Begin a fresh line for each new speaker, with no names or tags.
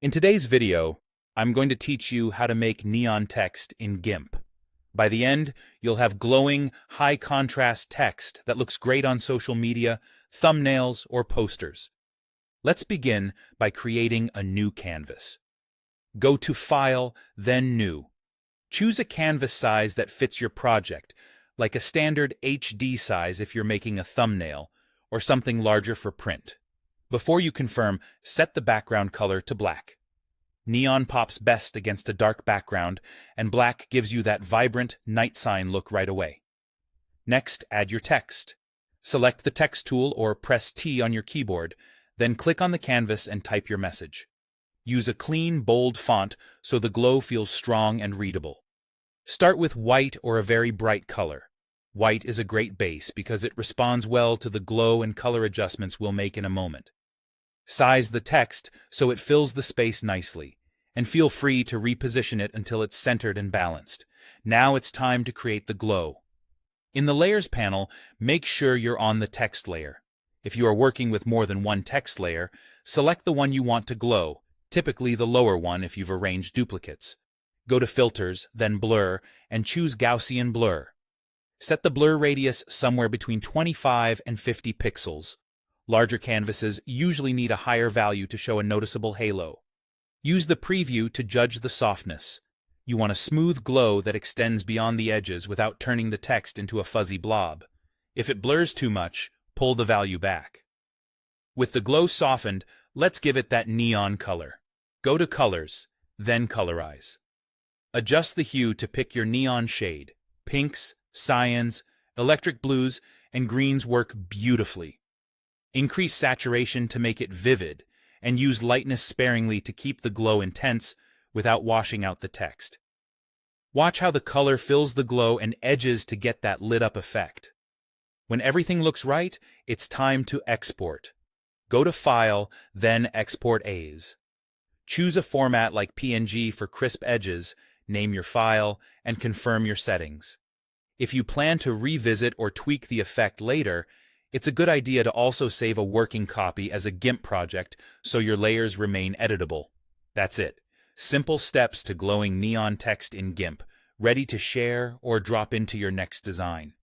In today's video, I'm going to teach you how to make neon text in GIMP. By the end, you'll have glowing, high-contrast text that looks great on social media, thumbnails, or posters. Let's begin by creating a new canvas. Go to File, then New. Choose a canvas size that fits your project, like a standard HD size if you're making a thumbnail, or something larger for print. Before you confirm, set the background color to black. Neon pops best against a dark background, and black gives you that vibrant night sign look right away. Next, add your text. Select the text tool or press T on your keyboard, then click on the canvas and type your message. Use a clean, bold font so the glow feels strong and readable. Start with white or a very bright color. White is a great base because it responds well to the glow and color adjustments we'll make in a moment. Size the text so it fills the space nicely, and feel free to reposition it until it's centered and balanced. Now it's time to create the glow. In the Layers panel, make sure you're on the text layer. If you are working with more than one text layer, select the one you want to glow, typically the lower one if you've arranged duplicates. Go to Filters, then Blur, and choose Gaussian Blur. Set the blur radius somewhere between 25 and 50 pixels. Larger canvases usually need a higher value to show a noticeable halo. Use the preview to judge the softness. You want a smooth glow that extends beyond the edges without turning the text into a fuzzy blob. If it blurs too much, pull the value back. With the glow softened, let's give it that neon color. Go to Colors, then Colorize. Adjust the hue to pick your neon shade. Pinks, cyans, electric blues, and greens work beautifully. Increase saturation to make it vivid, and use lightness sparingly to keep the glow intense without washing out the text. Watch how the color fills the glow and edges to get that lit-up effect. When everything looks right, it's time to export. Go to File, then Export As. Choose a format like PNG for crisp edges, name your file, and confirm your settings. If you plan to revisit or tweak the effect later, it's a good idea to also save a working copy as a GIMP project so your layers remain editable. That's it. Simple steps to glowing neon text in GIMP, ready to share or drop into your next design.